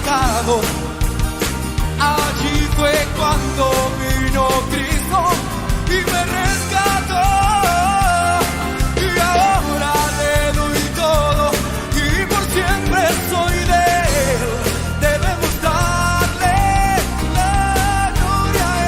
pecado. Allí fue cuando vino Cristo y me rescató. Y ahora le doy todo y por siempre soy de Él. Debemos darle la gloria a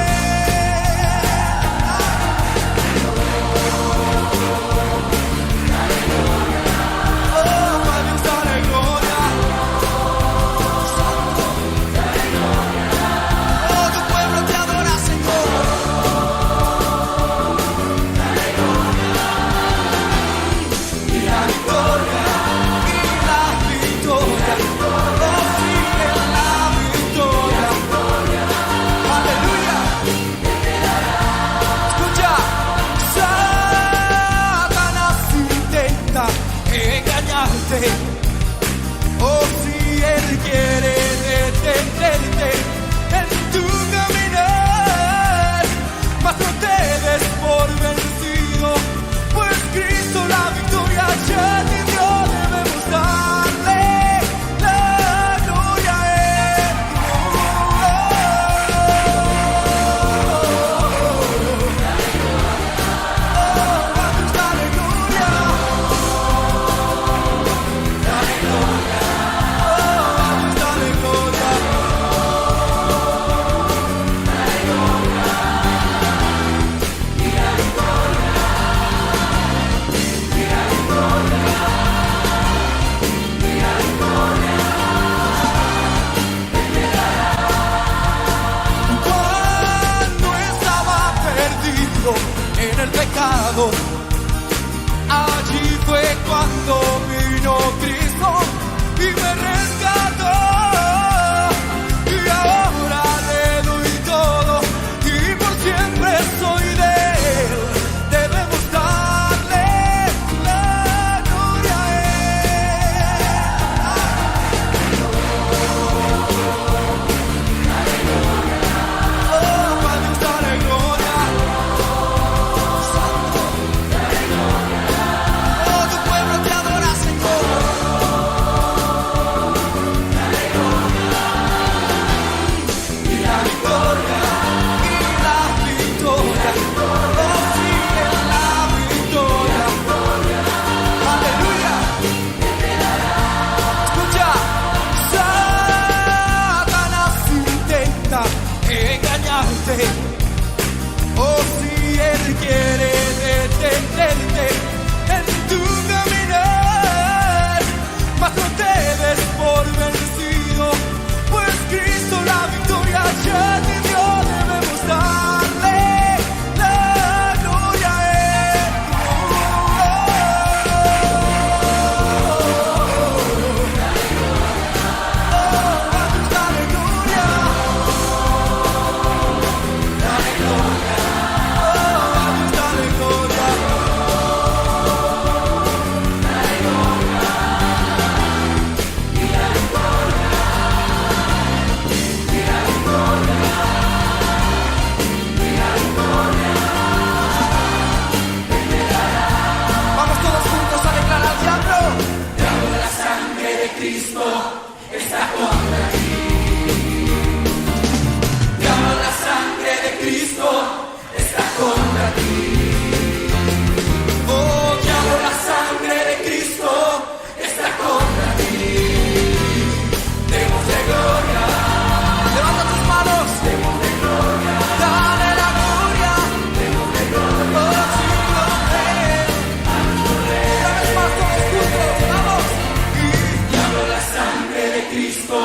oh, si Él quiere detenerte en tu caminar, mas no te des por vencido, pues Cristo la victoria ya te dio. Debemos darle la gloria a Él. Vamos, dale gloria. En el pecado, allí fue cuando vino Cristo y me rescató. Y ahora le doy todo y por siempre soy de Él. Debemos darle la gloria a Él. Oh, a Dios dale gloria. Oh, si Él quiere detenerte en tu caminar, mas no te des por vencido, pues Cristo la victoria ya te dio. Debemos darle la gloria a Él. Vamos, dale gloria. Cristo está contra ti. Diablo, la sangre de Cristo está contra ti. Oh, diablo, la sangre de Cristo está contra ti. Démosle gloria. Levanta tus manos. Démosle gloria. Dale la gloria. Démosle gloria. Oh, sí, a nuestro Rey. Una vez más todos juntos. Vamos. Diablo, la sangre de Cristo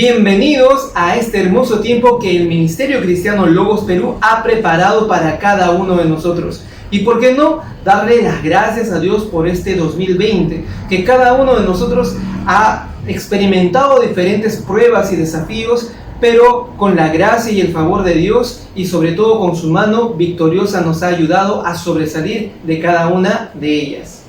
Bienvenidos a este hermoso tiempo que el Ministerio Cristiano Logos Perú ha preparado para cada uno de nosotros. Y por qué no, darle las gracias a Dios por este 2020, que cada uno de nosotros ha experimentado diferentes pruebas y desafíos, pero con la gracia y el favor de Dios y sobre todo con su mano victoriosa nos ha ayudado a sobresalir de cada una de ellas.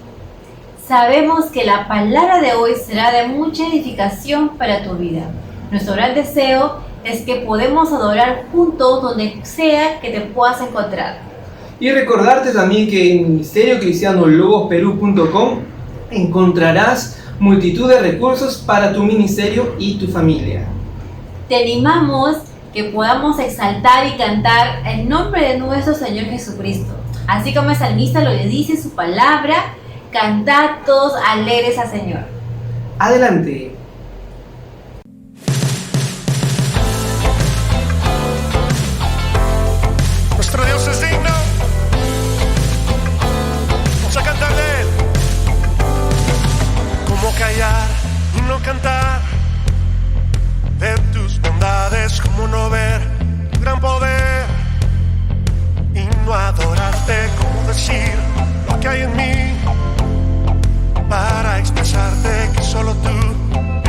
Sabemos que la palabra de hoy será de mucha edificación para tu vida. Nuestro gran deseo es que podamos adorar juntos donde sea que te puedas encontrar. Y recordarte también que en ministeriocristianologosperú.com encontrarás multitud de recursos para tu ministerio y tu familia. Te animamos que podamos exaltar y cantar el nombre de nuestro Señor Jesucristo. Así como el salmista lo dice en su palabra, cantad todos alegres al Señor. Adelante. Nuestro Dios es digno. Vamos a cantar de Él. ¿Cómo callar y no cantar de tus bondades? ¿Cómo no ver tu gran poder y no adorarte? ¿Cómo decir lo que hay en mí para expresarte que solo tú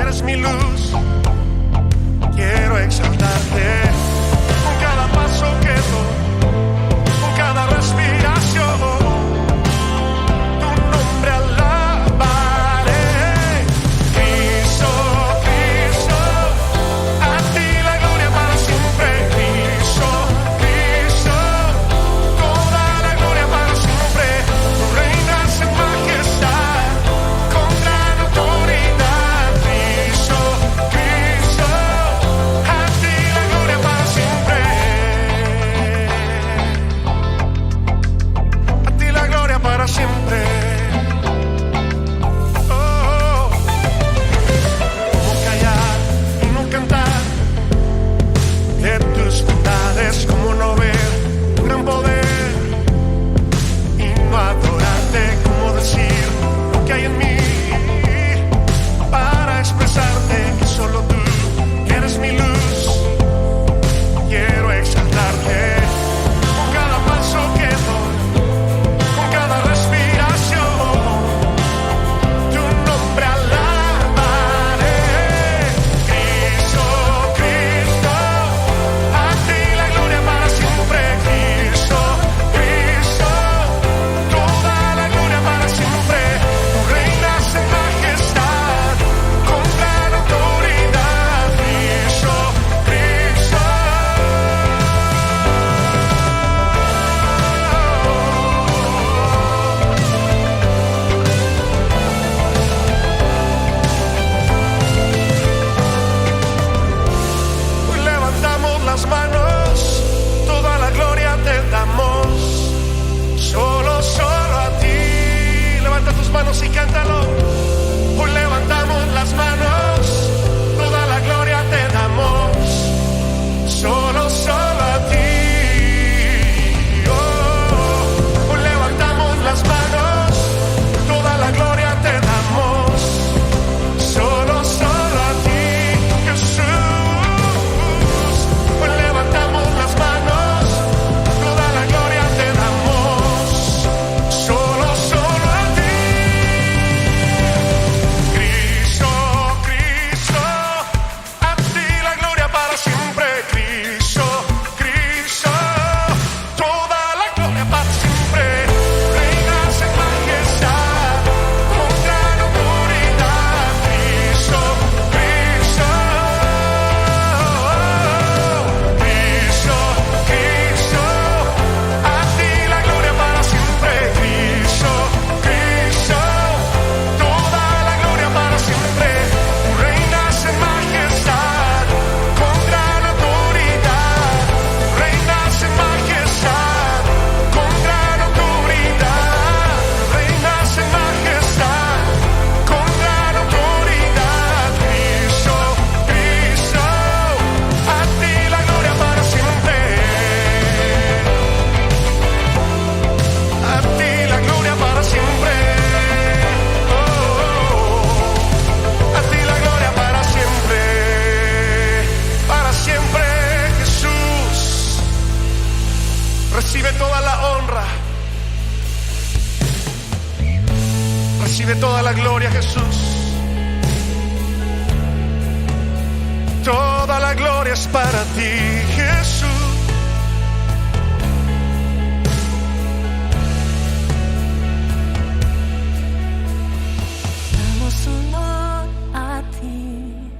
Recibe toda la honra, recibe toda la gloria, Jesús. Toda la gloria es para ti, Jesús. Damos honor a ti,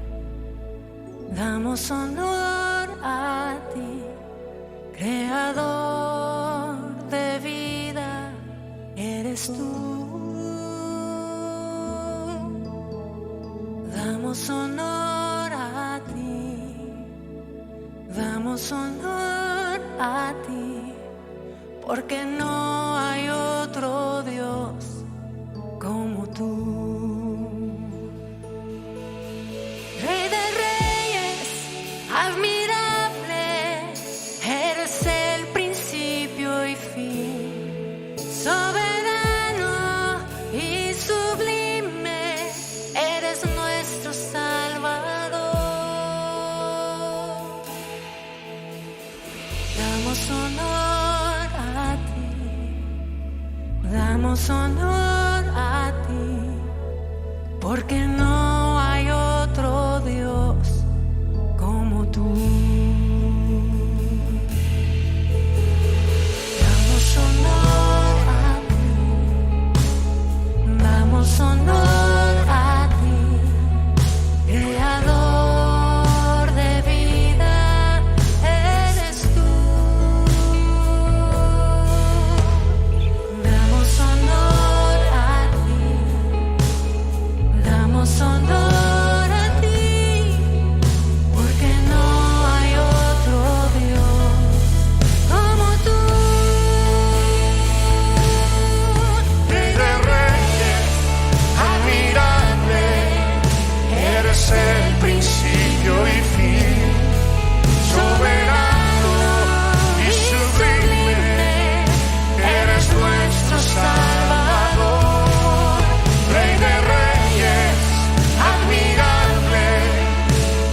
damos honor a ti, Creador de vida, eres tú. Damos honor a ti, damos honor a ti, porque no hay otro Dios como tú. Rey de reyes, admirable, eres el principio y fin, soberano y sublime, eres nuestro Salvador. Damos honor a ti, damos honor a ti, porque no hay otro Dios como tú. Damos honor a ti, damos honor a ti, Creador de vida, eres tú. Damos honor a ti, damos honor a ti, porque no hay otro Dios como tú. Rey de reyes, admirable, eres el principio y fin, soberano y sublime, eres nuestro Salvador. Rey de reyes, admirable,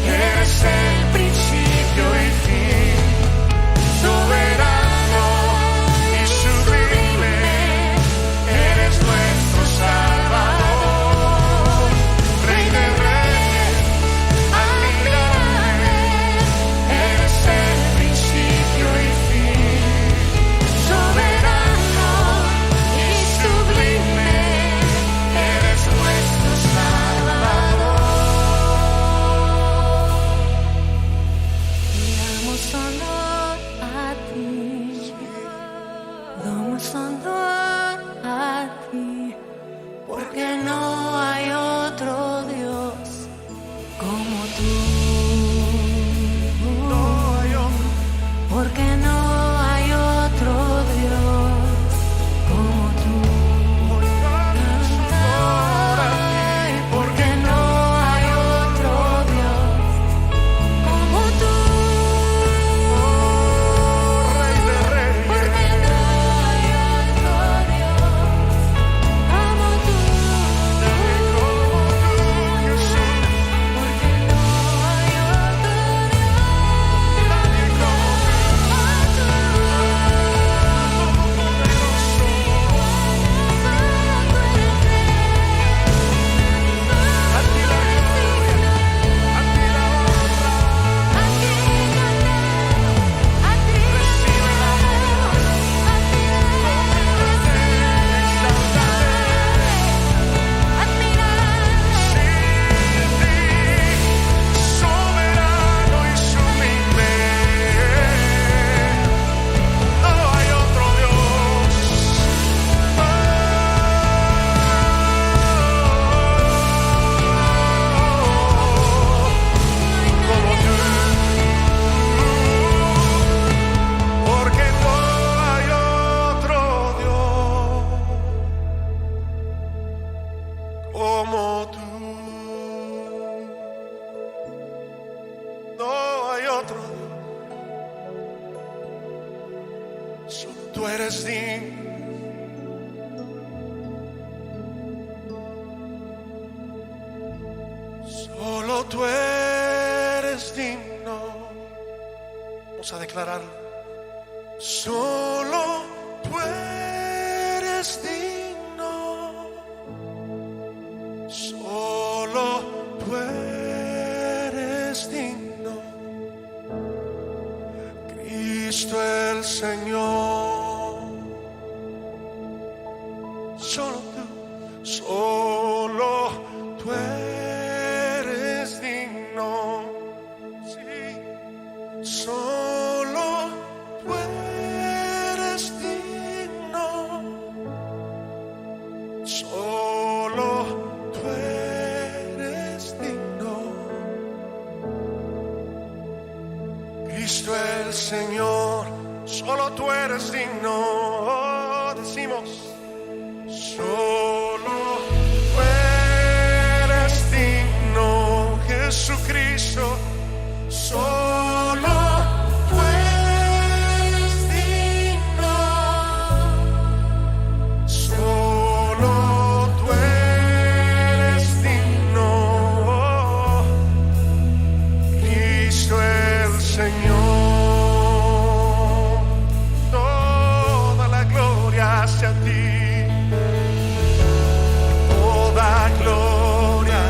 eres el principio y fin, soberano y sublime, eres nuestro Salvador. Rey de reyes, admirable, eres el principio y fin, soberano y sublime, eres nuestro Salvador. Damos honor a ti, damos honor a ti, porque no hay otro Dios como tú. Porque no hay otro Dios como tú. Ay, porque no hay otro Dios como tú. Rey de reyes, Porque no hay otro Dios como tú. Jesús. Porque no hay otro Soberano y sublime, no hay otro Dios. Como tú, porque no hay otro Dios como tú. No hay otro Dios, solo tú eres digno. Solo tú eres digno. Vamos a declararlo. Solo tú eres digno, solo tú eres digno, Cristo el Señor. Solo tú eres digno, sí, solo tú eres digno, solo tú eres digno, Cristo el Señor, solo tú eres digno, decimos, solo tú eres digno, Jesucristo, solo tú eres digno, solo tú eres digno, Cristo el Señor, toda la gloria hacia ti. Toda gloria,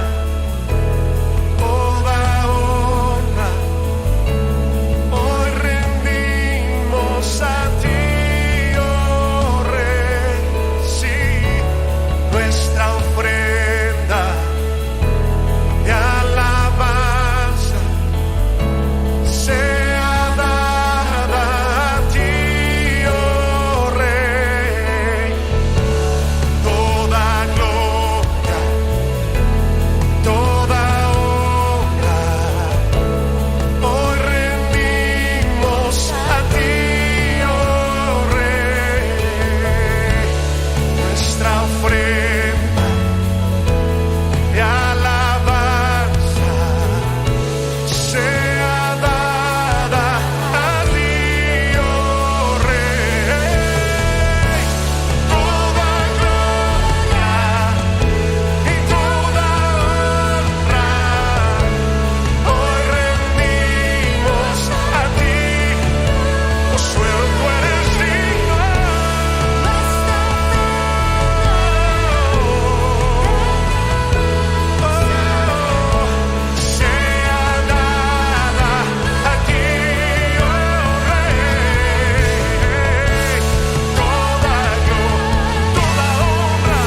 toda honra, hoy rendimos a ti, oh Rey, sí, nuestra ofrenda de alabanza sea dada a ti, oh Rey, toda gloria, toda honra, hoy rendimos a ti, oh Rey, nuestra ofrenda de alabanza sea dada a ti, oh Rey, toda gloria y toda honra, hoy rendimos a ti, oh solo tú eres digno, sea dada a ti, oh Rey, toda gloria, toda honra,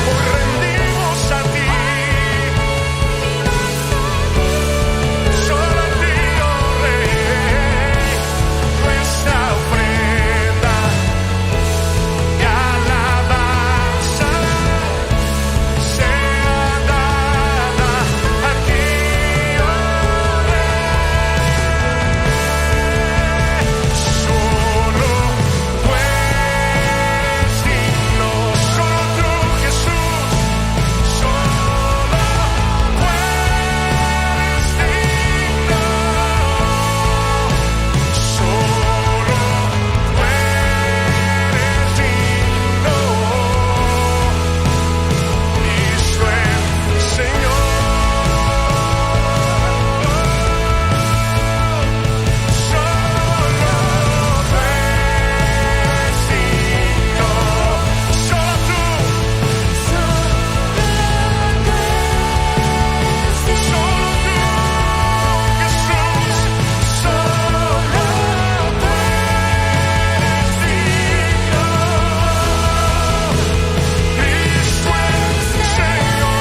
hoy rendimos a ti, solo a ti, oh Rey, nuestra ofrenda de alabanza sea dada a ti, oh Rey, solo tú eres digno, solo tú Jesús, solo tú eres digno, solo tú eres digno, Cristo el Señor, solo tú eres digno, solo tú, solo tú Jesús, solo tú eres digno, Cristo el Señor.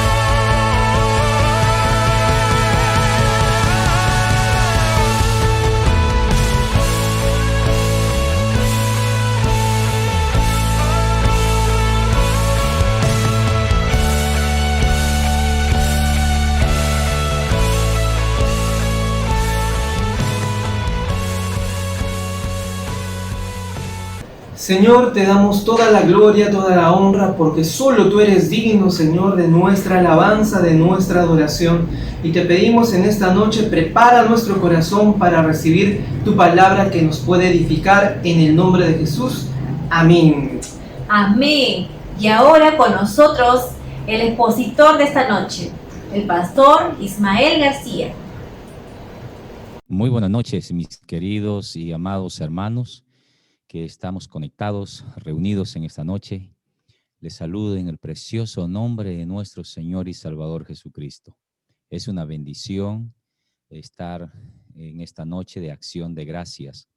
Señor, te damos toda la gloria, toda la honra, porque solo tú eres digno, Señor, de nuestra alabanza, de nuestra adoración. Y te pedimos en esta noche, prepara nuestro corazón para recibir tu palabra que nos puede edificar, en el nombre de Jesús. Amén. Amén. Y ahora con nosotros el expositor de esta noche, el pastor Ismael García. Muy buenas noches, mis queridos y amados hermanos que estamos conectados, reunidos en esta noche. Les saludo en el precioso nombre de nuestro Señor y Salvador Jesucristo. Es una bendición estar en esta noche de acción de gracias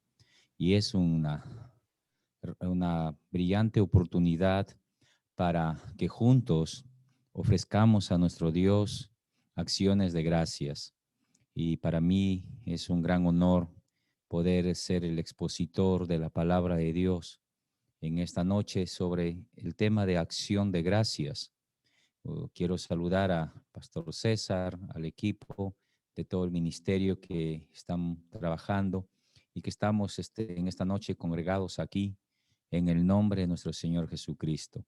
y es una brillante oportunidad para que juntos ofrezcamos a nuestro Dios acciones de gracias. Y para mí es un gran honor poder ser el expositor de la palabra de Dios en esta noche sobre el tema de acción de gracias. Quiero saludar a Pastor César, al equipo de todo el ministerio que están trabajando y que estamos en esta noche congregados aquí en el nombre de nuestro Señor Jesucristo.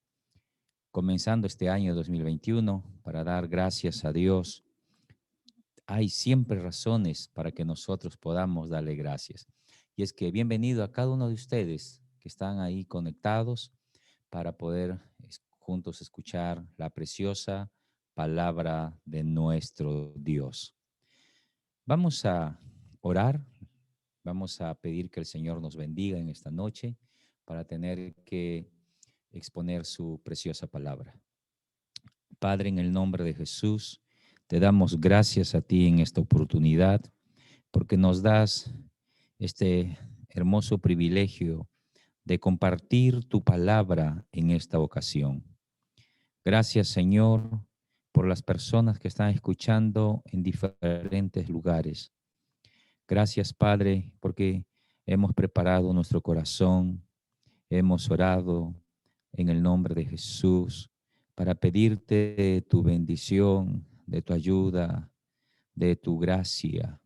Comenzando este año 2021 para dar gracias a Dios. Hay siempre razones para que nosotros podamos darle gracias. Y es que bienvenido a cada uno de ustedes que están ahí conectados para poder juntos escuchar la preciosa palabra de nuestro Dios. Vamos a orar, vamos a pedir que el Señor nos bendiga en esta noche para tener que exponer su preciosa palabra. Padre, en el nombre de Jesús, te damos gracias a ti en esta oportunidad porque nos das este hermoso privilegio de compartir tu palabra en esta ocasión. Gracias, Señor, por las personas que están escuchando en diferentes lugares. Gracias, Padre, porque hemos preparado nuestro corazón, hemos orado en el nombre de Jesús para pedirte tu bendición, de tu ayuda, de tu gracia.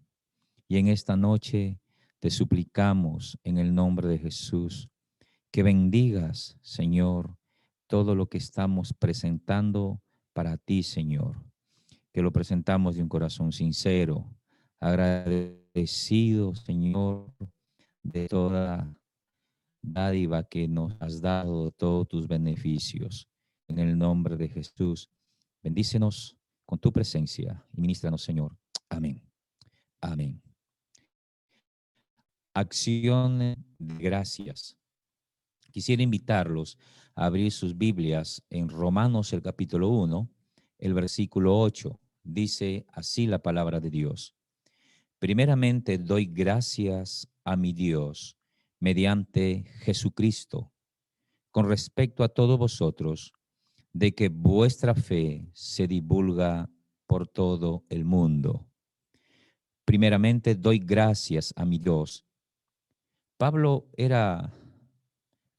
Y en esta noche te suplicamos en el nombre de Jesús que bendigas, Señor, todo lo que estamos presentando para ti, Señor. Que lo presentamos de un corazón sincero, agradecido, Señor, de toda dádiva que nos has dado, de todos tus beneficios. En el nombre de Jesús, bendícenos con tu presencia y ministranos, Señor. Amén. Amén. Acciones de gracias. Quisiera invitarlos a abrir sus Biblias en Romanos, el capítulo 1, el versículo 8. Dice así la palabra de Dios. Primeramente doy gracias a mi Dios mediante Jesucristo, con respecto a todos vosotros, de que vuestra fe se divulga por todo el mundo. Primeramente doy gracias a mi Dios. Pablo era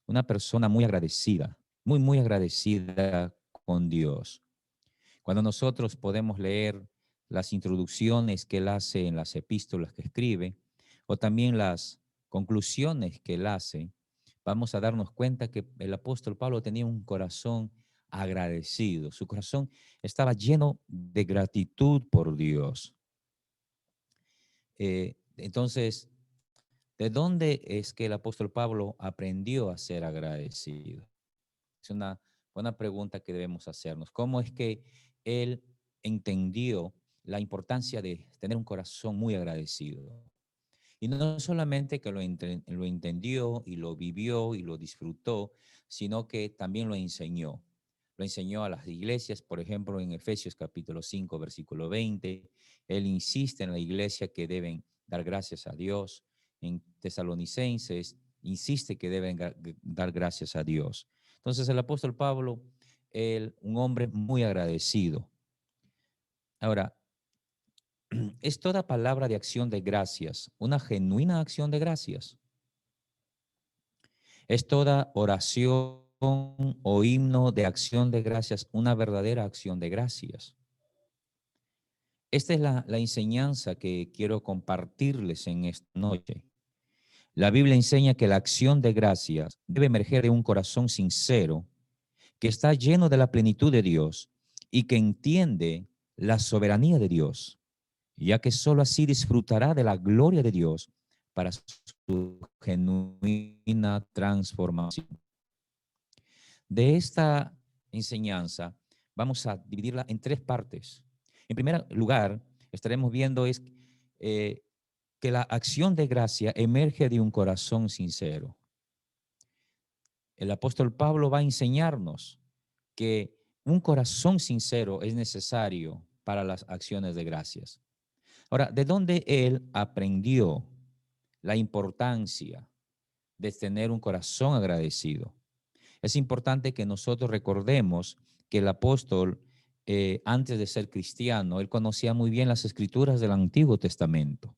una persona muy agradecida, muy agradecida con Dios. Cuando nosotros podemos leer las introducciones que él hace en las epístolas que escribe, o también las conclusiones que él hace, vamos a darnos cuenta que el apóstol Pablo tenía un corazón agradecido. Su corazón estaba lleno de gratitud por Dios. Entonces, ¿de dónde es que el apóstol Pablo aprendió a ser agradecido? Es una buena pregunta que debemos hacernos. ¿Cómo es que él entendió la importancia de tener un corazón muy agradecido? Y no solamente que lo entendió y lo vivió y lo disfrutó, sino que también lo enseñó. Lo enseñó a las iglesias, por ejemplo, en Efesios capítulo 5, versículo 20. Él insiste en la iglesia que deben dar gracias a Dios. En Tesalonicenses insiste que deben dar gracias a Dios. Entonces el apóstol Pablo, un hombre muy agradecido. Ahora, ¿es toda palabra de acción de gracias una genuina acción de gracias? ¿Es toda oración o himno de acción de gracias una verdadera acción de gracias? Esta es la enseñanza que quiero compartirles en esta noche. La Biblia enseña que la acción de gracias debe emerger de un corazón sincero que está lleno de la plenitud de Dios y que entiende la soberanía de Dios, ya que solo así disfrutará de la gloria de Dios para su genuina transformación. De esta enseñanza vamos a dividirla en tres partes. En primer lugar, estaremos viendo qué que la acción de gracia emerge de un corazón sincero. El apóstol Pablo va a enseñarnos que un corazón sincero es necesario para las acciones de gracias. Ahora, ¿de dónde él aprendió la importancia de tener un corazón agradecido? Es importante que nosotros recordemos que el apóstol, antes de ser cristiano, él conocía muy bien las escrituras del Antiguo Testamento.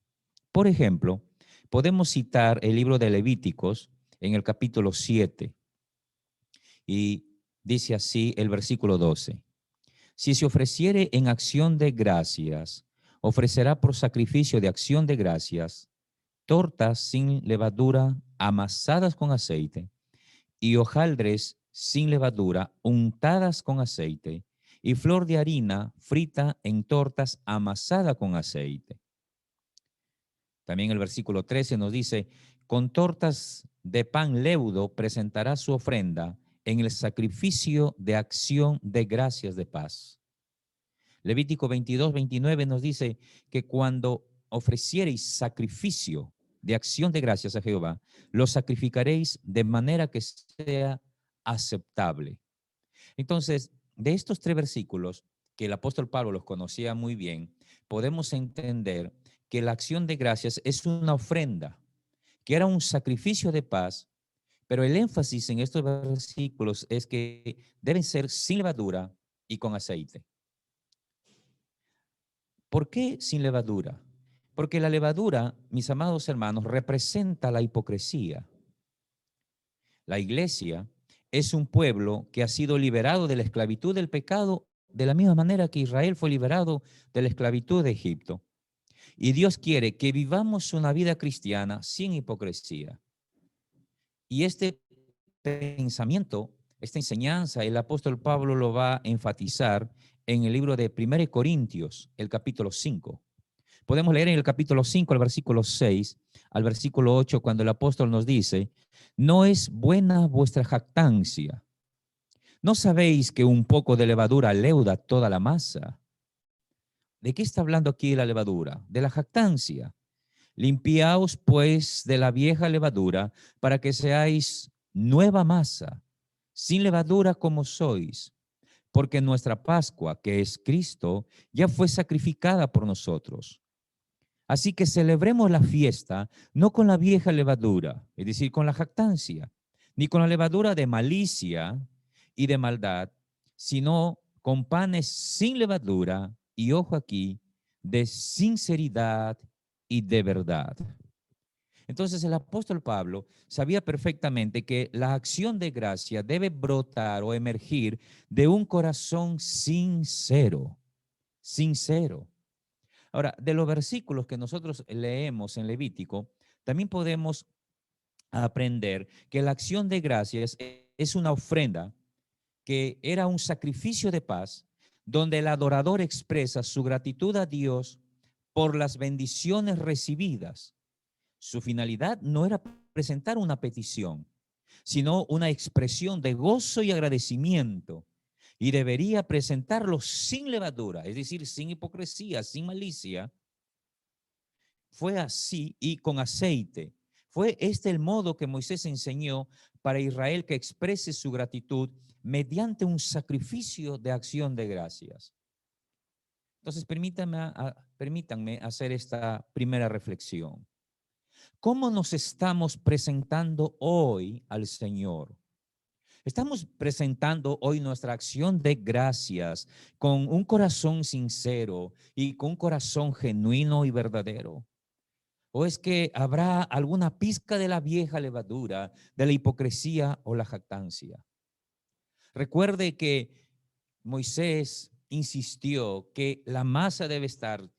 Por ejemplo, podemos citar el libro de Levíticos en el capítulo 7 y dice así el versículo 12. Si se ofreciere en acción de gracias, ofrecerá por sacrificio de acción de gracias tortas sin levadura amasadas con aceite y hojaldres sin levadura untadas con aceite y flor de harina frita en tortas amasada con aceite. También el versículo 13 nos dice, con tortas de pan leudo presentará su ofrenda en el sacrificio de acción de gracias de paz. Levítico 22, 29 nos dice que cuando ofreciereis sacrificio de acción de gracias a Jehová, lo sacrificaréis de manera que sea aceptable. Entonces, de estos 3 versículos, que el apóstol Pablo los conocía muy bien, podemos entender que la acción de gracias es una ofrenda, que era un sacrificio de paz, pero el énfasis en estos versículos es que deben ser sin levadura y con aceite. ¿Por qué sin levadura? Porque la levadura, mis amados hermanos, representa la hipocresía. La iglesia es un pueblo que ha sido liberado de la esclavitud del pecado de la misma manera que Israel fue liberado de la esclavitud de Egipto. Y Dios quiere que vivamos una vida cristiana sin hipocresía. Y este pensamiento, esta enseñanza, el apóstol Pablo lo va a enfatizar en el libro de 1 Corintios, el capítulo 5. Podemos leer en el capítulo 5, al versículo 6, al versículo 8, cuando el apóstol nos dice, no es buena vuestra jactancia. ¿No sabéis que un poco de levadura leuda toda la masa? ¿De qué está hablando aquí la levadura? De la jactancia. Limpiaos pues de la vieja levadura para que seáis nueva masa, sin levadura como sois, porque nuestra Pascua, que es Cristo, ya fue sacrificada por nosotros. Así que celebremos la fiesta no con la vieja levadura, es decir, con la jactancia, ni con la levadura de malicia y de maldad, sino con panes sin levadura y, ojo aquí, de sinceridad y de verdad. Entonces el apóstol Pablo sabía perfectamente que la acción de gracia debe brotar o emergir de un corazón sincero, sincero. Ahora, de los versículos que nosotros leemos en Levítico, también podemos aprender que la acción de gracias es una ofrenda que era un sacrificio de paz, donde el adorador expresa su gratitud a Dios por las bendiciones recibidas. Su finalidad no era presentar una petición, sino una expresión de gozo y agradecimiento. Y debería presentarlo sin levadura, es decir, sin hipocresía, sin malicia. Fue así y con aceite. Fue este el modo que Moisés enseñó para Israel que exprese su gratitud mediante un sacrificio de acción de gracias. Entonces, permítanme hacer esta primera reflexión. ¿Cómo nos estamos presentando hoy al Señor? ¿Estamos presentando hoy nuestra acción de gracias con un corazón sincero y con un corazón genuino y verdadero? ¿O es que habrá alguna pizca de la vieja levadura, de la hipocresía o la jactancia? Recuerde que Moisés insistió que la masa debe estar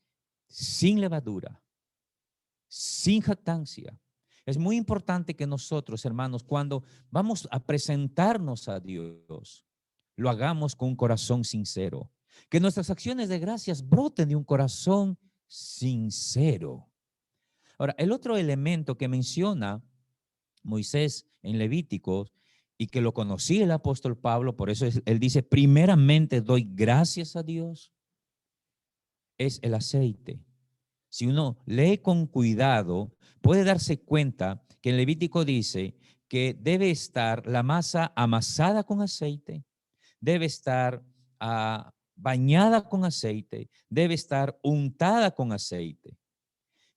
sin levadura, sin jactancia. Es muy importante que nosotros, hermanos, cuando vamos a presentarnos a Dios, lo hagamos con un corazón sincero. Que nuestras acciones de gracias broten de un corazón sincero. Ahora, el otro elemento que menciona Moisés en Levíticos y que lo conocía el apóstol Pablo, por eso él dice, primeramente doy gracias a Dios, es el aceite. si uno lee con cuidado, puede darse cuenta que en Levítico dice que debe estar la masa amasada con aceite, debe estar bañada con aceite, debe estar untada con aceite.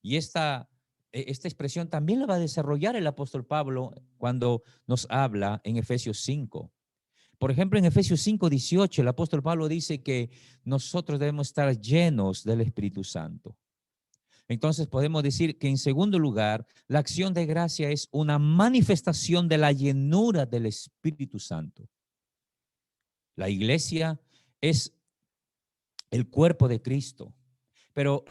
Y esta expresión también la va a desarrollar el apóstol Pablo cuando nos habla en Efesios 5. Por ejemplo, en Efesios 5:18, el apóstol Pablo dice que nosotros debemos estar llenos del Espíritu Santo. Entonces podemos decir que en segundo lugar, la acción de gracia es una manifestación de la llenura del Espíritu Santo. La iglesia es el cuerpo de Cristo, pero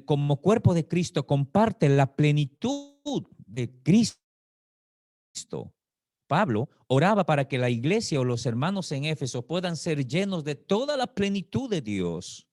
como cuerpo de Cristo comparte la plenitud de Cristo. Pablo oraba para que la iglesia o los hermanos en Éfeso puedan ser llenos de toda la plenitud de Dios.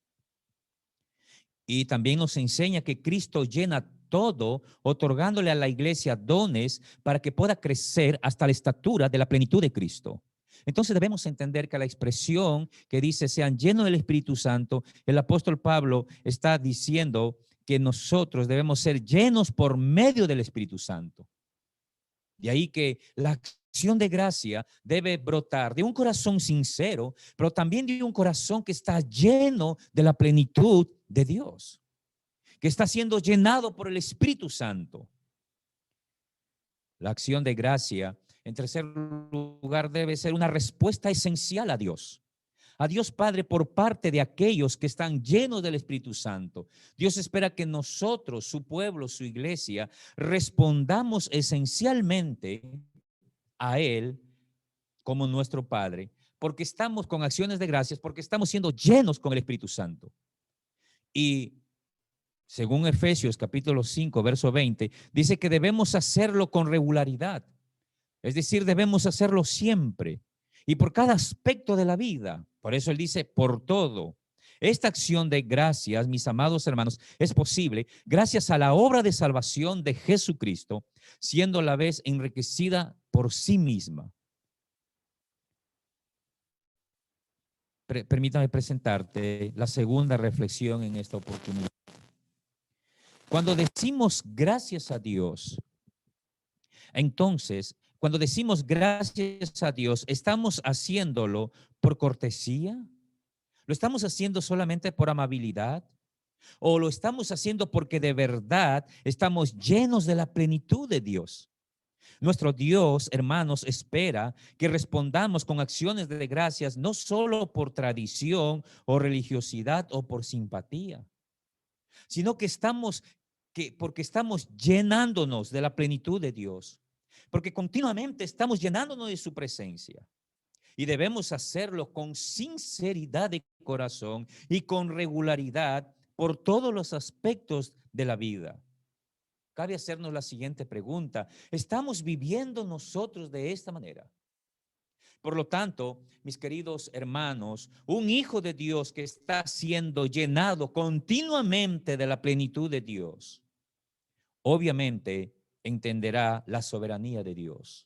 Y también nos enseña que Cristo llena todo, otorgándole a la iglesia dones para que pueda crecer hasta la estatura de la plenitud de Cristo. Entonces debemos entender que la expresión que dice sean llenos del Espíritu Santo, el apóstol Pablo está diciendo que nosotros debemos ser llenos por medio del Espíritu Santo. De ahí que la acción de gracia debe brotar de un corazón sincero, pero también de un corazón que está lleno de la plenitud de Dios, que está siendo llenado por el Espíritu Santo. La acción de gracia, en tercer lugar, debe ser una respuesta esencial a Dios Padre por parte de aquellos que están llenos del Espíritu Santo. Dios espera que nosotros, su pueblo, su iglesia, respondamos esencialmente a Él como nuestro Padre, porque estamos con acciones de gracias, porque estamos siendo llenos con el Espíritu Santo. Y según Efesios capítulo 5, verso 20, dice que debemos hacerlo con regularidad. Es decir, debemos hacerlo siempre y por cada aspecto de la vida. Por eso él dice, por todo. Esta acción de gracias, mis amados hermanos, es posible gracias a la obra de salvación de Jesucristo, siendo a la vez enriquecida por sí misma. Permítame presentarte la segunda reflexión en esta oportunidad. Cuando decimos gracias a Dios, entonces, cuando decimos gracias a Dios, ¿estamos haciéndolo por cortesía? ¿Lo estamos haciendo solamente por amabilidad? ¿O lo estamos haciendo porque de verdad estamos llenos de la plenitud de Dios? Nuestro Dios, hermanos, espera que respondamos con acciones de gracias, no solo por tradición o religiosidad o por simpatía, sino porque estamos llenándonos de la plenitud de Dios, porque continuamente estamos llenándonos de su presencia. Y debemos hacerlo con sinceridad de corazón y con regularidad por todos los aspectos de la vida. Cabe hacernos la siguiente pregunta: ¿estamos viviendo nosotros de esta manera? Por lo tanto, mis queridos hermanos, un hijo de Dios que está siendo llenado continuamente de la plenitud de Dios, obviamente entenderá la soberanía de Dios.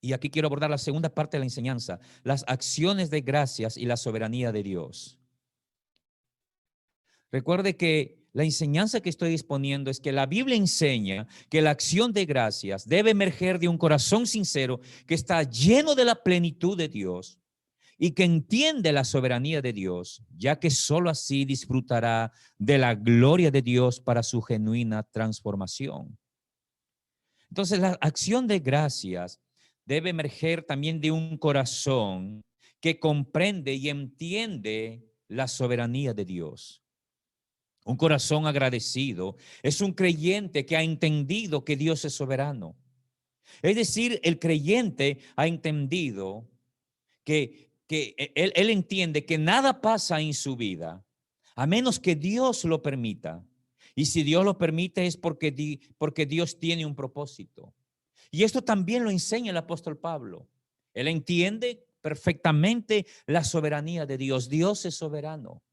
Y aquí quiero abordar la segunda parte de la enseñanza, las acciones de gracias y la soberanía de Dios. Recuerde que la enseñanza que estoy exponiendo es que la Biblia enseña que la acción de gracias debe emerger de un corazón sincero que está lleno de la plenitud de Dios y que entiende la soberanía de Dios, ya que solo así disfrutará de la gloria de Dios para su genuina transformación. Entonces, la acción de gracias debe emerger también de un corazón que comprende y entiende la soberanía de Dios. Un corazón agradecido es un creyente que ha entendido que Dios es soberano. Es decir, el creyente ha entendido que él entiende que nada pasa en su vida a menos que Dios lo permita. Y si Dios lo permite es porque Dios tiene un propósito. Y esto también lo enseña el apóstol Pablo. Él entiende perfectamente la soberanía de Dios. Dios es soberano.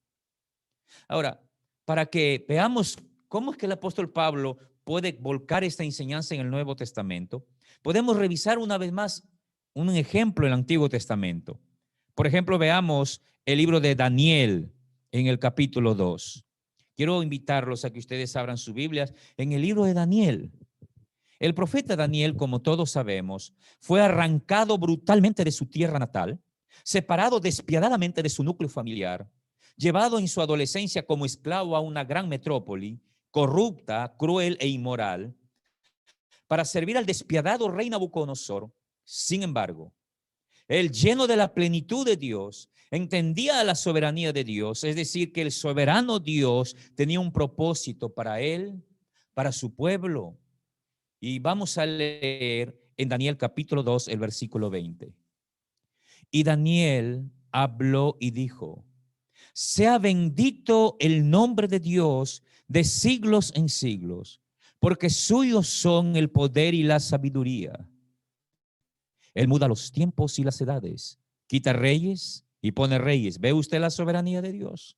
Ahora, para que veamos cómo es que el apóstol Pablo puede volcar esta enseñanza en el Nuevo Testamento, podemos revisar una vez más un ejemplo en el Antiguo Testamento. Por ejemplo, veamos el libro de Daniel en el capítulo 2. quiero invitarlos a que ustedes abran sus Biblias en el libro de Daniel. El profeta Daniel, como todos sabemos, fue arrancado brutalmente de su tierra natal, separado despiadadamente de su núcleo familiar, llevado en su adolescencia como esclavo a una gran metrópoli, corrupta, cruel e inmoral, para servir al despiadado rey Nabucodonosor. Sin embargo, él, lleno de la plenitud de Dios, entendía la soberanía de Dios, es decir, que el soberano Dios tenía un propósito para él, para su pueblo. Y vamos a leer en Daniel capítulo 2, el versículo 20. Y Daniel habló y dijo: sea bendito el nombre de Dios de siglos en siglos, porque suyos son el poder y la sabiduría. Él muda los tiempos y las edades, quita reyes y pone reyes. ¿Ve usted la soberanía de Dios?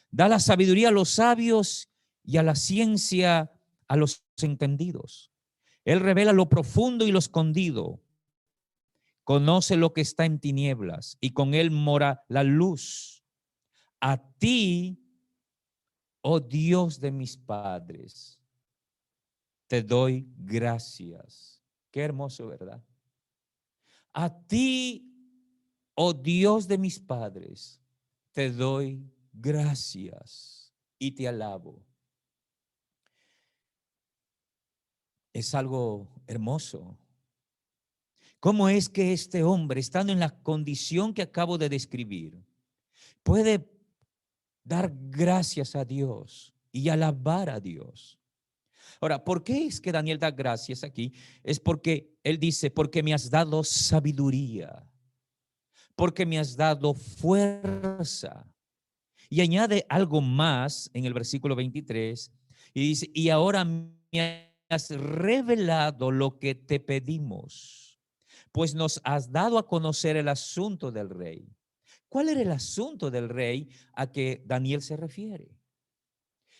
Da la sabiduría a los sabios y a la ciencia a los entendidos. Él revela lo profundo y lo escondido. Conoce lo que está en tinieblas y con él mora la luz. A ti, oh Dios de mis padres, te doy gracias. Qué hermoso, ¿verdad? A ti, oh Dios de mis padres, te doy gracias y te alabo. Es algo hermoso. ¿Cómo es que este hombre, estando en la condición que acabo de describir, puede dar gracias a Dios y alabar a Dios? Ahora, ¿por qué es que Daniel da gracias aquí? Es porque él dice: porque me has dado sabiduría, porque me has dado fuerza. Y añade algo más en el versículo 23 y dice: y ahora me has revelado lo que te pedimos, pues nos has dado a conocer el asunto del rey. ¿Cuál era el asunto del rey a que Daniel se refiere?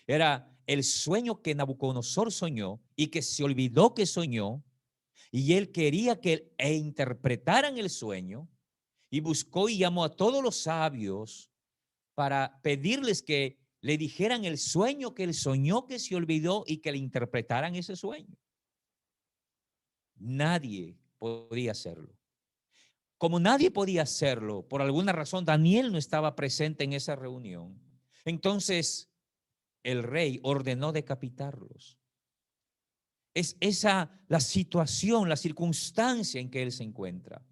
Era el sueño que Nabucodonosor soñó y que se olvidó que soñó, y él quería que interpretaran el sueño, y buscó y llamó a todos los sabios para pedirles que le dijeran el sueño que él soñó, que se olvidó, y que le interpretaran ese sueño. Nadie podía hacerlo. Como nadie podía hacerlo, por alguna razón Daniel no estaba presente en esa reunión. Entonces el rey ordenó decapitarlos. Es esa la situación, la circunstancia en que él se encuentra.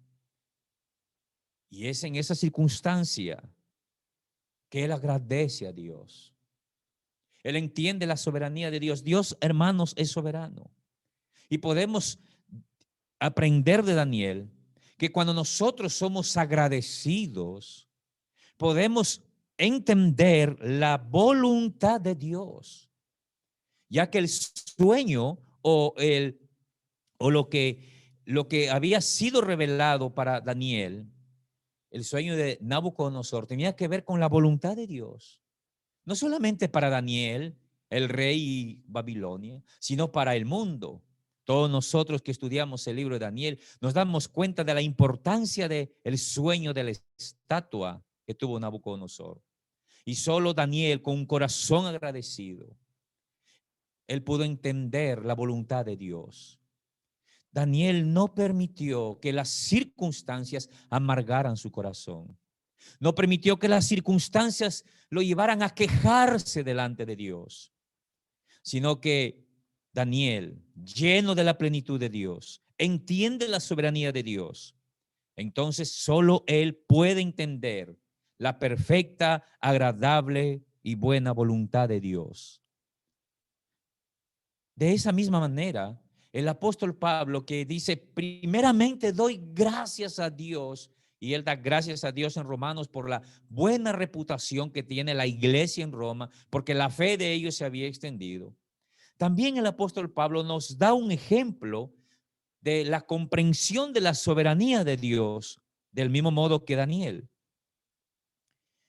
Y es en esa circunstancia que él agradece a Dios. Él entiende la soberanía de Dios. Dios, hermanos, es soberano. Y podemos aprender de Daniel que cuando nosotros somos agradecidos, podemos entender la voluntad de Dios, ya que el sueño o lo que había sido revelado para Daniel, el sueño de Nabucodonosor, tenía que ver con la voluntad de Dios, no solamente para Daniel, el rey Babilonia, sino para el mundo. Todos nosotros que estudiamos el libro de Daniel nos damos cuenta de la importancia del sueño de la estatua que tuvo Nabucodonosor. Y solo Daniel, con un corazón agradecido, él pudo entender la voluntad de Dios. Daniel no permitió que las circunstancias amargaran su corazón. No permitió que las circunstancias lo llevaran a quejarse delante de Dios, sino que Daniel, lleno de la plenitud de Dios, entiende la soberanía de Dios. Entonces solo él puede entender la perfecta, agradable y buena voluntad de Dios. De esa misma manera, el apóstol Pablo, que dice: primeramente doy gracias a Dios, y él da gracias a Dios en Romanos por la buena reputación que tiene la iglesia en Roma, porque la fe de ellos se había extendido. También el apóstol Pablo nos da un ejemplo de la comprensión de la soberanía de Dios, del mismo modo que Daniel.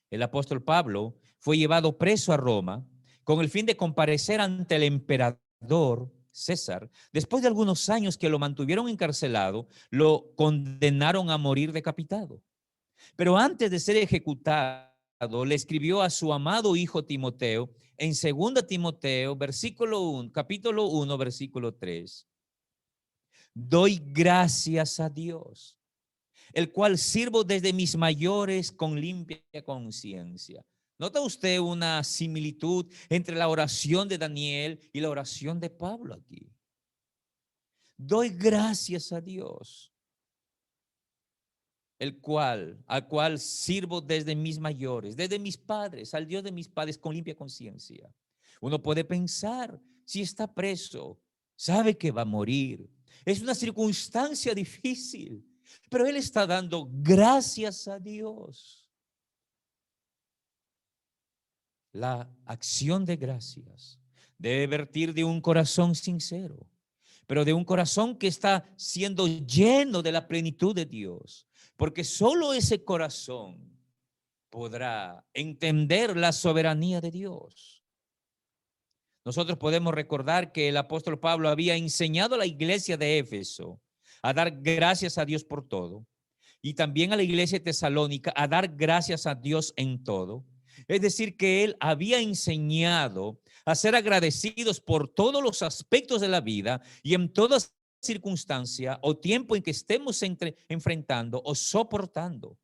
El apóstol Pablo fue llevado preso a Roma con el fin de comparecer ante el emperador César. Después de algunos años que lo mantuvieron encarcelado, lo condenaron a morir decapitado. Pero antes de ser ejecutado, le escribió a su amado hijo Timoteo en 2 Timoteo, capítulo 1, versículo 3. Doy gracias a Dios, el cual sirvo desde mis mayores con limpia conciencia. ¿Nota usted una similitud entre la oración de Daniel y la oración de Pablo aquí? Doy gracias a Dios, al cual sirvo desde mis mayores, desde mis padres, al Dios de mis padres con limpia conciencia. Uno puede pensar, si está preso, sabe que va a morir. Es una circunstancia difícil, pero él está dando gracias a Dios. La acción de gracias debe vertir de un corazón sincero, pero de un corazón que está siendo lleno de la plenitud de Dios, porque solo ese corazón podrá entender la soberanía de Dios. Nosotros podemos recordar que el apóstol Pablo había enseñado a la iglesia de Éfeso a dar gracias a Dios por todo, y también a la iglesia de Tesalónica a dar gracias a Dios en todo. Es decir, que él había enseñado a ser agradecidos por todos los aspectos de la vida y en todas circunstancia o tiempo en que estemos enfrentando o soportando.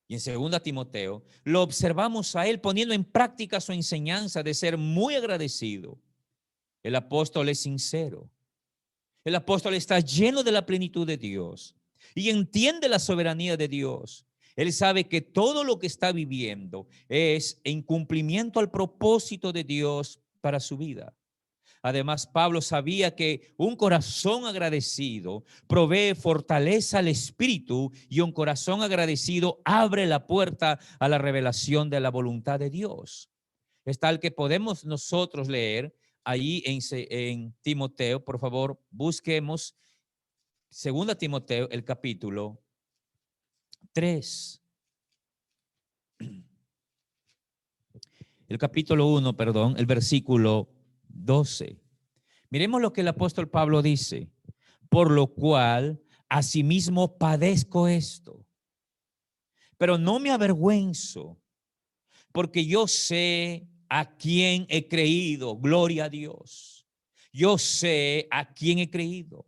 Y en 2 Timoteo lo observamos a él poniendo en práctica su enseñanza de ser muy agradecido. El apóstol es sincero. El apóstol está lleno de la plenitud de Dios y entiende la soberanía de Dios. Él sabe que todo lo que está viviendo es en cumplimiento al propósito de Dios para su vida. Además, Pablo sabía que un corazón agradecido provee fortaleza al espíritu y un corazón agradecido abre la puerta a la revelación de la voluntad de Dios. Es tal que podemos nosotros leer ahí en Timoteo. Por favor, busquemos 2 Timoteo, el capítulo 3. El capítulo 1, perdón, el versículo 12. Miremos lo que el apóstol Pablo dice. Por lo cual, asimismo padezco esto, pero no me avergüenzo, porque yo sé a quién he creído. Gloria a Dios. Yo sé a quién he creído.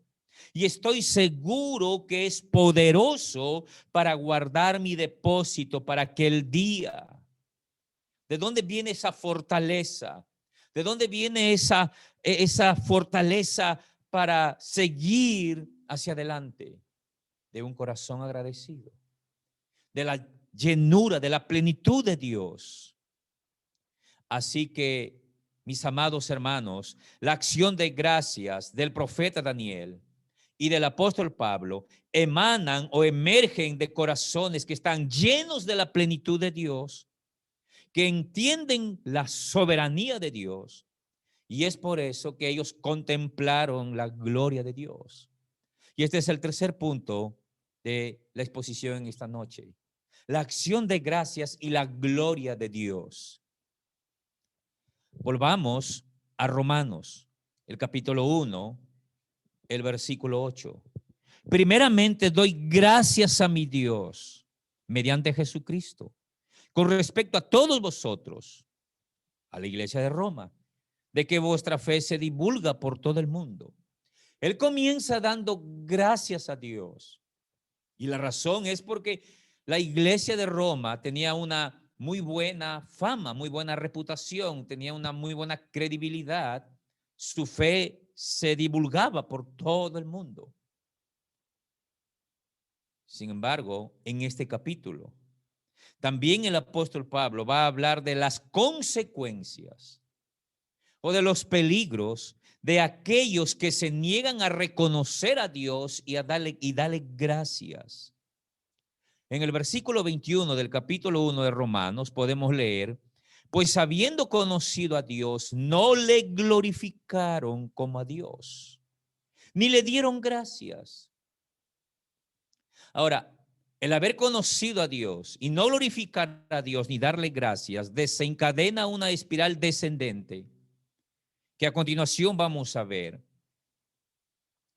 Y estoy seguro que es poderoso para guardar mi depósito para aquel día. ¿De dónde viene esa fortaleza? ¿De dónde viene esa fortaleza para seguir hacia adelante? De un corazón agradecido, de la llenura, de la plenitud de Dios. Así que, mis amados hermanos, la acción de gracias del profeta Daniel y del apóstol Pablo emanan o emergen de corazones que están llenos de la plenitud de Dios, que entienden la soberanía de Dios, y es por eso que ellos contemplaron la gloria de Dios. Y este es el tercer punto de la exposición en esta noche: la acción de gracias y la gloria de Dios. Volvamos a Romanos, el capítulo 1, el versículo 8. Primeramente doy gracias a mi Dios mediante Jesucristo con respecto a todos vosotros, a la iglesia de Roma, de que vuestra fe se divulga por todo el mundo. Él comienza dando gracias a Dios. Y la razón es porque la iglesia de Roma tenía una muy buena fama, muy buena reputación, tenía una muy buena credibilidad. Su fe se divulgaba por todo el mundo. Sin embargo, en este capítulo, también el apóstol Pablo va a hablar de las consecuencias o de los peligros de aquellos que se niegan a reconocer a Dios y darle gracias. En el versículo 21 del capítulo 1 de Romanos podemos leer: pues habiendo conocido a Dios, no le glorificaron como a Dios, ni le dieron gracias. Ahora, el haber conocido a Dios y no glorificar a Dios ni darle gracias desencadena una espiral descendente que a continuación vamos a ver.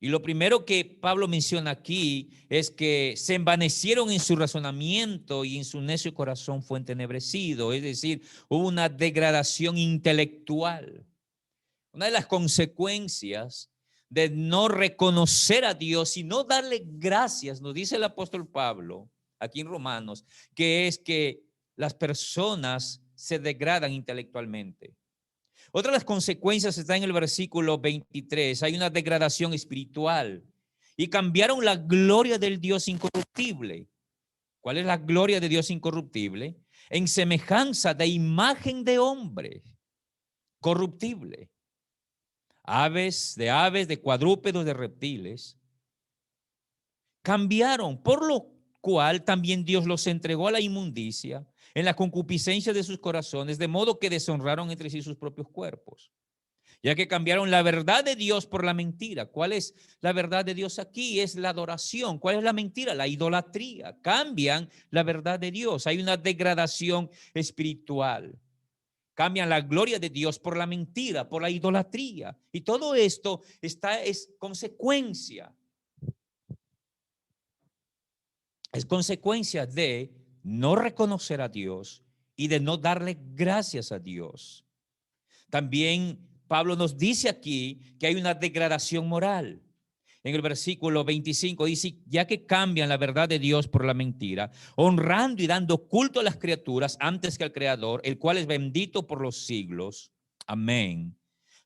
Y lo primero que Pablo menciona aquí es que se envanecieron en su razonamiento y en su necio corazón fue entenebrecido. Es decir, hubo una degradación intelectual. Una de las consecuencias de no reconocer a Dios y no darle gracias, nos dice el apóstol Pablo aquí en Romanos, que es que las personas se degradan intelectualmente. Otra de las consecuencias está en el versículo 23. Hay una degradación espiritual y cambiaron la gloria del Dios incorruptible. ¿Cuál es la gloria de Dios incorruptible? En semejanza de imagen de hombre corruptible. Aves, de cuadrúpedos, de reptiles. Cambiaron, por lo cual también Dios los entregó a la inmundicia en la concupiscencia de sus corazones, de modo que deshonraron entre sí sus propios cuerpos, ya que cambiaron la verdad de Dios por la mentira. ¿Cuál es la verdad de Dios aquí? Es la adoración. ¿Cuál es la mentira? La idolatría. Cambian la verdad de Dios. Hay una degradación espiritual. Cambian la gloria de Dios por la mentira, por la idolatría. Y todo esto es consecuencia. Es consecuencia de no reconocer a Dios y de no darle gracias a Dios. También Pablo nos dice aquí que hay una degradación moral. En el versículo 25 dice, ya que cambian la verdad de Dios por la mentira, honrando y dando culto a las criaturas antes que al Creador, el cual es bendito por los siglos. Amén.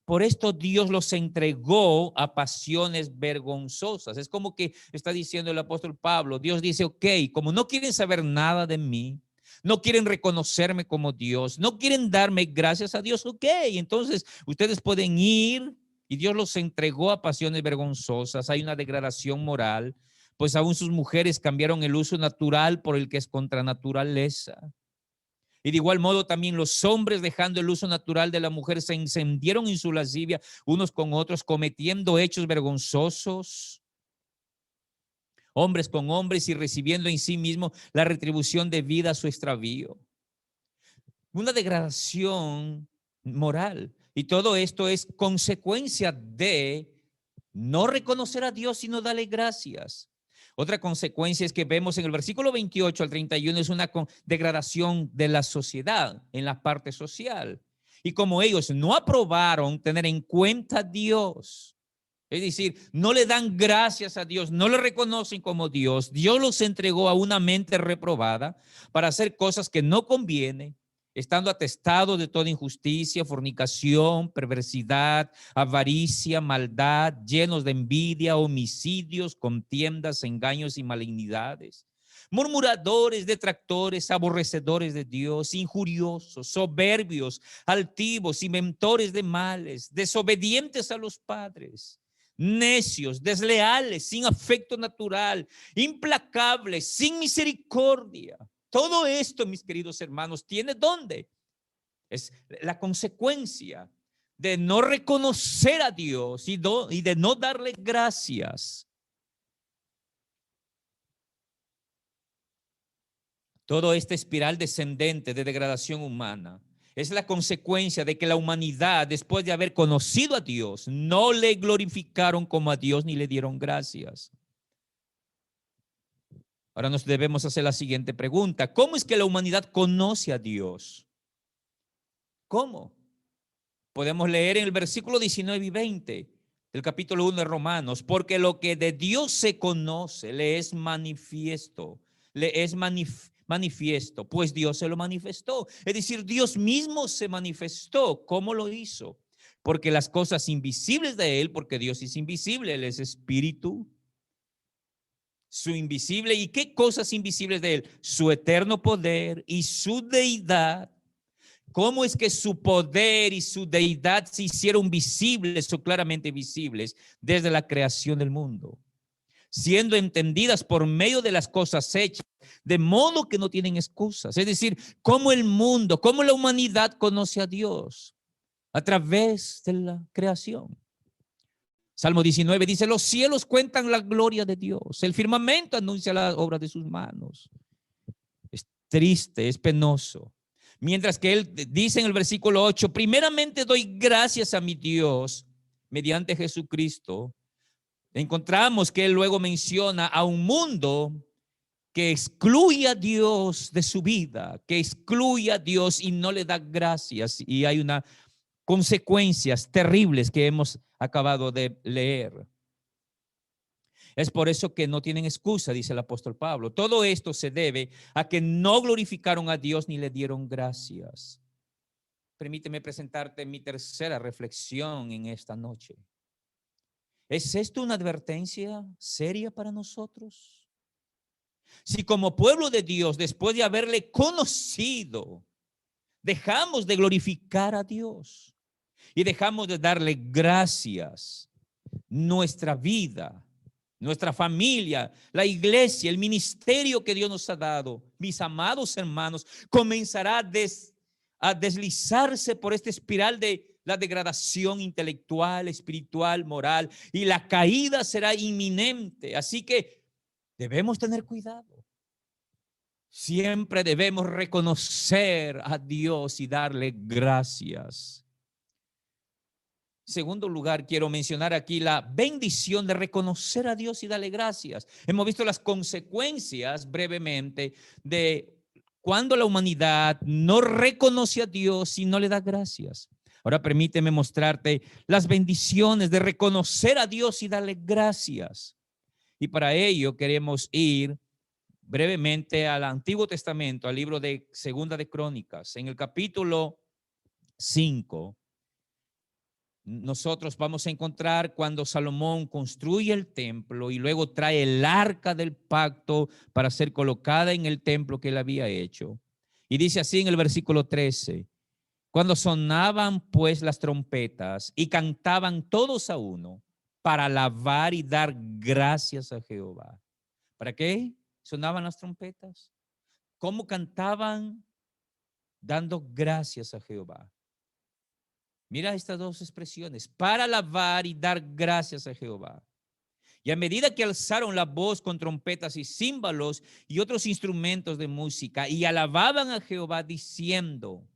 Por esto Dios los entregó a pasiones vergonzosas. Es como que está diciendo el apóstol Pablo. Dios dice, ok, como no quieren saber nada de mí, no quieren reconocerme como Dios, no quieren darme gracias a Dios, ok, entonces ustedes pueden ir y Dios los entregó a pasiones vergonzosas. Hay una degradación moral, pues aún sus mujeres cambiaron el uso natural por el que es contra naturaleza. Y de igual modo también los hombres, dejando el uso natural de la mujer, se encendieron en su lascivia unos con otros, cometiendo hechos vergonzosos, hombres con hombres, y recibiendo en sí mismo la retribución debida a su extravío. Una degradación moral. Y todo esto es consecuencia de no reconocer a Dios y no darle gracias. Otra consecuencia es que vemos en el versículo 28 al 31 es una degradación de la sociedad, en la parte social. Y como ellos no aprobaron tener en cuenta a Dios, es decir, no le dan gracias a Dios, no le reconocen como Dios, Dios los entregó a una mente reprobada para hacer cosas que no convienen, estando atestados de toda injusticia, fornicación, perversidad, avaricia, maldad, llenos de envidia, homicidios, contiendas, engaños y malignidades, murmuradores, detractores, aborrecedores de Dios, injuriosos, soberbios, altivos, inventores de males, desobedientes a los padres, necios, desleales, sin afecto natural, implacables, sin misericordia. Todo esto, mis queridos hermanos, ¿tiene dónde? Es la consecuencia de no reconocer a Dios y de no darle gracias. Toda esta espiral descendente de degradación humana es la consecuencia de que la humanidad, después de haber conocido a Dios, no le glorificaron como a Dios ni le dieron gracias. Ahora nos debemos hacer la siguiente pregunta. ¿Cómo es que la humanidad conoce a Dios? ¿Cómo? Podemos leer en el versículo 19 y 20 del capítulo 1 de Romanos. Porque lo que de Dios se conoce le es manifiesto. Pues Dios se lo manifestó. Es decir, Dios mismo se manifestó. ¿Cómo lo hizo? Porque las cosas invisibles de Él, porque Dios es invisible, Él es espíritu. Su invisible, ¿y qué cosas invisibles de Él? Su eterno poder y su deidad. ¿Cómo es que su poder y su deidad se hicieron visibles o claramente visibles desde la creación del mundo? Siendo entendidas por medio de las cosas hechas, de modo que no tienen excusas. Es decir, cómo el mundo, cómo la humanidad conoce a Dios a través de la creación. Salmo 19 dice, los cielos cuentan la gloria de Dios, el firmamento anuncia la obra de sus manos. Es triste, es penoso. Mientras que él dice en el versículo 8, primeramente doy gracias a mi Dios mediante Jesucristo, encontramos que él luego menciona a un mundo que excluye a Dios de su vida, que excluye a Dios y no le da gracias. Y hay unas consecuencias terribles que hemos acabado de leer. Es por eso que no tienen excusa, dice el apóstol Pablo. Todo esto se debe a que no glorificaron a Dios ni le dieron gracias. Permíteme presentarte mi tercera reflexión en esta noche. ¿Es esto una advertencia seria para nosotros? Si como pueblo de Dios, después de haberle conocido, dejamos de glorificar a Dios y dejamos de darle gracias, nuestra vida, nuestra familia, la iglesia, el ministerio que Dios nos ha dado, mis amados hermanos, comenzará a deslizarse por esta espiral de la degradación intelectual, espiritual, moral, y la caída será inminente. Así que debemos tener cuidado. Siempre debemos reconocer a Dios y darle gracias. En segundo lugar, quiero mencionar aquí la bendición de reconocer a Dios y darle gracias. Hemos visto las consecuencias brevemente de cuando la humanidad no reconoce a Dios y no le da gracias. Ahora permíteme mostrarte las bendiciones de reconocer a Dios y darle gracias. Y para ello queremos ir brevemente al Antiguo Testamento, al libro de Segunda de Crónicas. En el capítulo 5, nosotros vamos a encontrar cuando Salomón construye el templo y luego trae el arca del pacto para ser colocada en el templo que él había hecho. Y dice así en el versículo 13, cuando sonaban pues las trompetas y cantaban todos a uno para alabar y dar gracias a Jehová. ¿Para qué sonaban las trompetas? ¿Cómo cantaban? Dando gracias a Jehová. Mira estas dos expresiones, para alabar y dar gracias a Jehová. Y a medida que alzaron la voz con trompetas y címbalos y otros instrumentos de música y alababan a Jehová diciendo,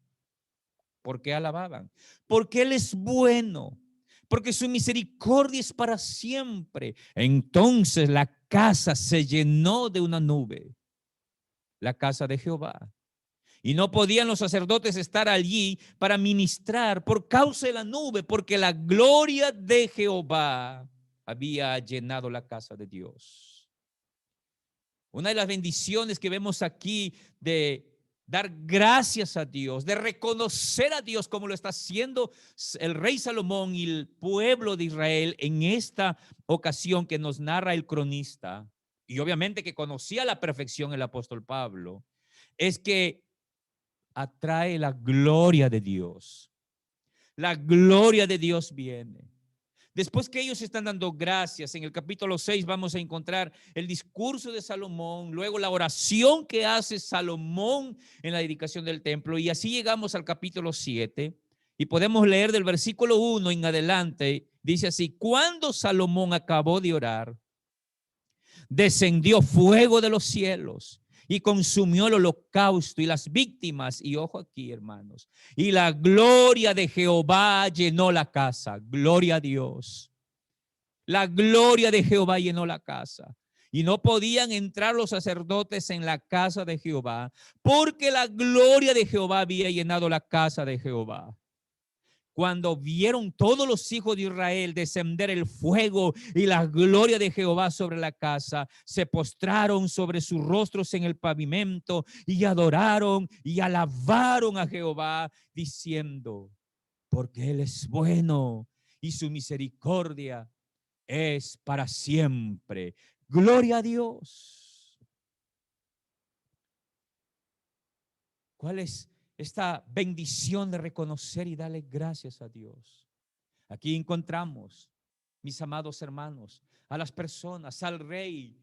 ¿por qué alababan? Porque Él es bueno, porque su misericordia es para siempre. Entonces la casa se llenó de una nube, la casa de Jehová. Y no podían los sacerdotes estar allí para ministrar por causa de la nube, porque la gloria de Jehová había llenado la casa de Dios. Una de las bendiciones que vemos aquí de dar gracias a Dios, de reconocer a Dios como lo está haciendo el rey Salomón y el pueblo de Israel en esta ocasión que nos narra el cronista, y obviamente que conocía a la perfección el apóstol Pablo, es que atrae la gloria de Dios. La gloria de Dios viene. Después que ellos están dando gracias, en el capítulo 6 vamos a encontrar el discurso de Salomón, luego la oración que hace Salomón en la dedicación del templo, y así llegamos al capítulo 7 y podemos leer del versículo 1 en adelante. Dice así: cuando Salomón acabó de orar, descendió fuego de los cielos y consumió el holocausto y las víctimas. Y ojo aquí, hermanos, y la gloria de Jehová llenó la casa. Gloria a Dios. La gloria de Jehová llenó la casa. Y no podían entrar los sacerdotes en la casa de Jehová, porque la gloria de Jehová había llenado la casa de Jehová. Cuando vieron todos los hijos de Israel descender el fuego y la gloria de Jehová sobre la casa, se postraron sobre sus rostros en el pavimento y adoraron y alabaron a Jehová, diciendo, porque Él es bueno y su misericordia es para siempre. Gloria a Dios. ¿Cuál es esta bendición de reconocer y darle gracias a Dios? Aquí encontramos, mis amados hermanos, a las personas, al rey,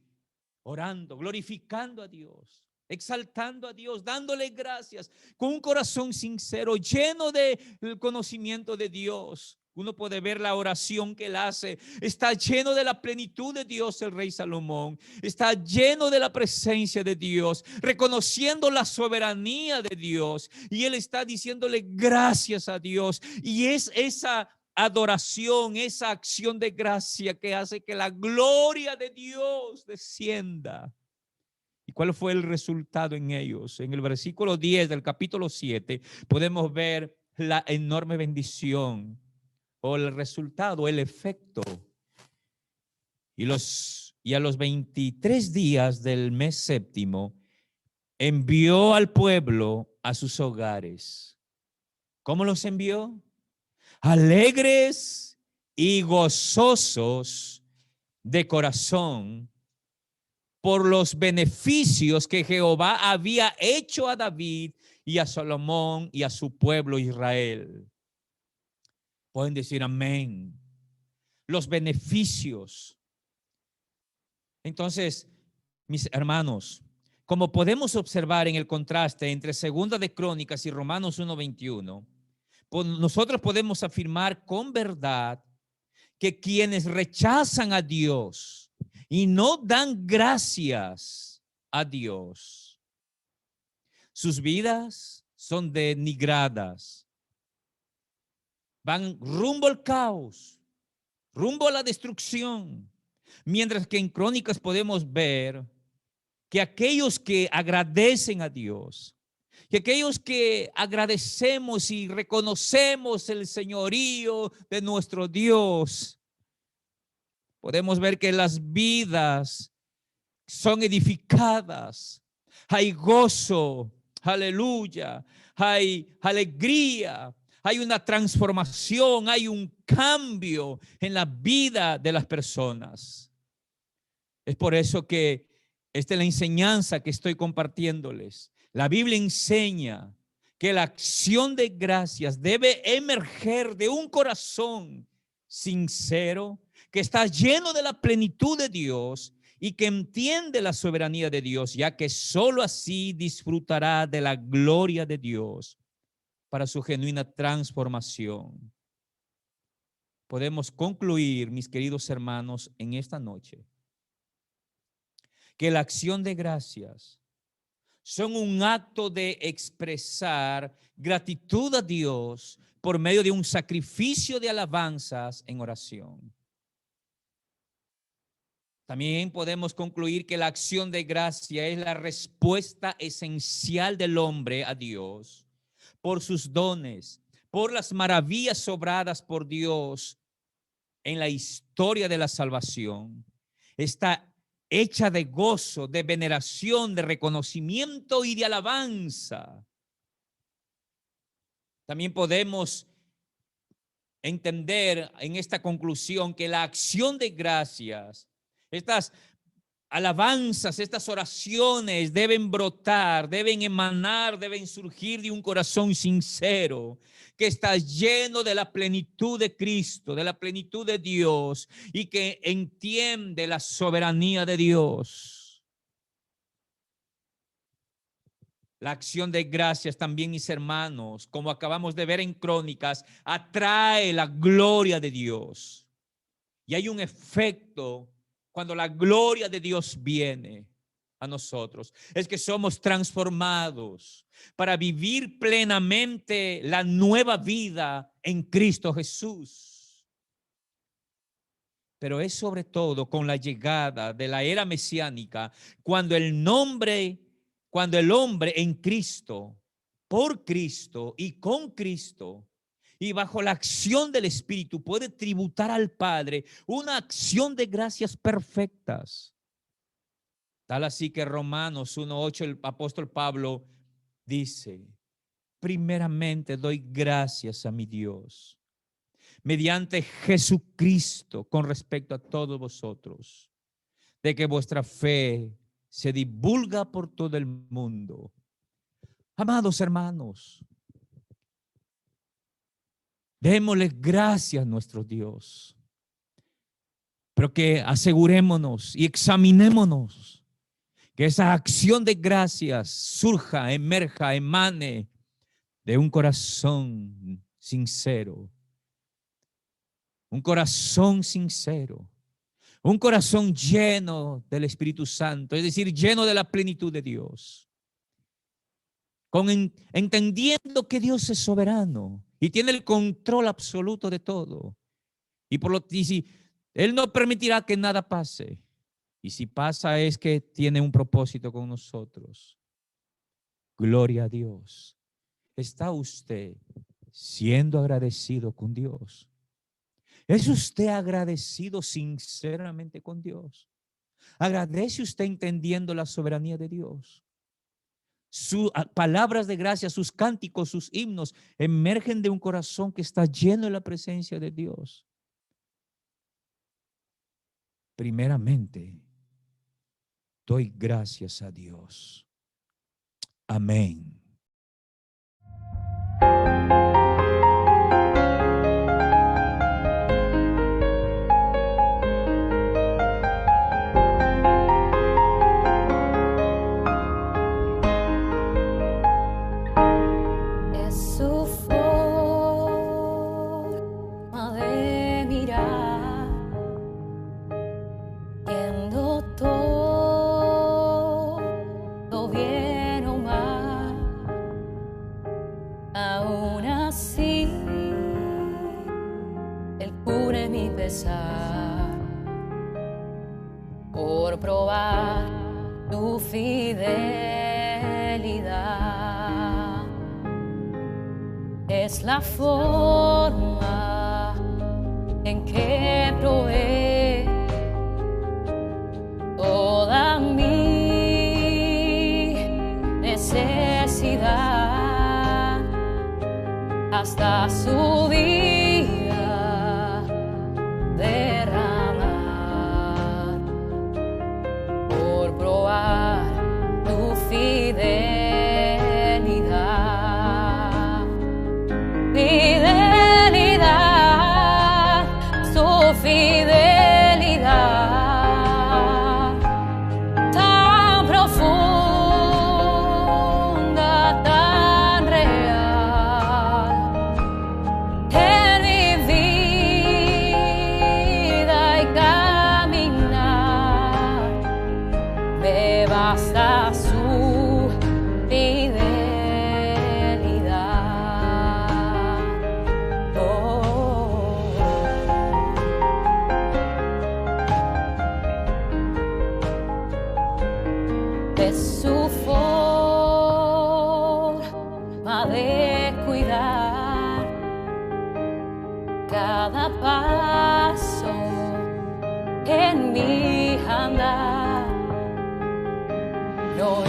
orando, glorificando a Dios, exaltando a Dios, dándole gracias, con un corazón sincero, lleno del conocimiento de Dios. Uno puede ver la oración que él hace. Está lleno de la plenitud de Dios el rey Salomón. Está lleno de la presencia de Dios, reconociendo la soberanía de Dios. Y él está diciéndole gracias a Dios. Y es esa adoración, esa acción de gracia que hace que la gloria de Dios descienda. ¿Y cuál fue el resultado en ellos? En el versículo 10 del capítulo 7 podemos ver la enorme bendición o el resultado, el efecto. Y a los 23 días del mes séptimo envió al pueblo a sus hogares. ¿Cómo los envió? Alegres y gozosos de corazón por los beneficios que Jehová había hecho a David y a Salomón y a su pueblo Israel. Pueden decir amén. Los beneficios. Entonces, mis hermanos, como podemos observar en el contraste entre Segunda de Crónicas y Romanos 1:21, pues nosotros podemos afirmar con verdad que quienes rechazan a Dios y no dan gracias a Dios, sus vidas son denigradas, van rumbo al caos, rumbo a la destrucción, mientras que en Crónicas podemos ver que aquellos que agradecen a Dios, que aquellos que agradecemos y reconocemos el señorío de nuestro Dios, podemos ver que las vidas son edificadas, hay gozo, aleluya, hay alegría, hay una transformación, hay un cambio en la vida de las personas. Es por eso que esta es la enseñanza que estoy compartiéndoles. La Biblia enseña que la acción de gracias debe emerger de un corazón sincero, que está lleno de la plenitud de Dios y que entiende la soberanía de Dios, ya que sólo así disfrutará de la gloria de Dios para su genuina transformación. Podemos concluir, mis queridos hermanos, en esta noche, que la acción de gracias son un acto de expresar gratitud a Dios por medio de un sacrificio de alabanzas en oración. También podemos concluir que la acción de gracia es la respuesta esencial del hombre a Dios por sus dones, por las maravillas obradas por Dios en la historia de la salvación. Está hecha de gozo, de veneración, de reconocimiento y de alabanza. También podemos entender en esta conclusión que la acción de gracias, estas alabanzas, estas oraciones deben brotar, deben emanar, deben surgir de un corazón sincero que está lleno de la plenitud de Cristo, de la plenitud de Dios y que entiende la soberanía de Dios. La acción de gracias también, mis hermanos, como acabamos de ver en Crónicas, atrae la gloria de Dios. Y hay un efecto cuando la gloria de Dios viene a nosotros, es que somos transformados para vivir plenamente la nueva vida en Cristo Jesús. Pero es sobre todo con la llegada de la era mesiánica, cuando el hombre en Cristo, por Cristo y con Cristo, y bajo la acción del Espíritu puede tributar al Padre una acción de gracias perfectas. Tal así que Romanos 1:8 el apóstol Pablo dice: primeramente doy gracias a mi Dios mediante Jesucristo con respecto a todos vosotros, de que vuestra fe se divulga por todo el mundo. Amados hermanos, démosle gracias a nuestro Dios, pero que asegurémonos y examinémonos que esa acción de gracias surja, emerja, emane de un corazón sincero. Un corazón sincero. Un corazón lleno del Espíritu Santo, es decir, lleno de la plenitud de Dios. Entendiendo que Dios es soberano y tiene el control absoluto de todo. Y si Él no permitirá que nada pase. Y si pasa es que tiene un propósito con nosotros. Gloria a Dios. ¿Está usted siendo agradecido con Dios? ¿Es usted agradecido sinceramente con Dios? ¿Agradece usted entendiendo la soberanía de Dios? Sus palabras de gracia, sus cánticos, sus himnos emergen de un corazón que está lleno de la presencia de Dios. Primeramente, doy gracias a Dios. Amén. Es su forma de mirar, viendo todo bien o mal. Aún así, Él cubre mi pesar por probar tu fidelidad. Es la forma en que provee toda mi necesidad hasta su vida derramar por probar tu fidelidad. Fidelidad, su fidelidad, tan profunda, tan real, en mi vida y caminar, me basta su fidelidad. Es su forma de cuidar cada paso en mi andar. No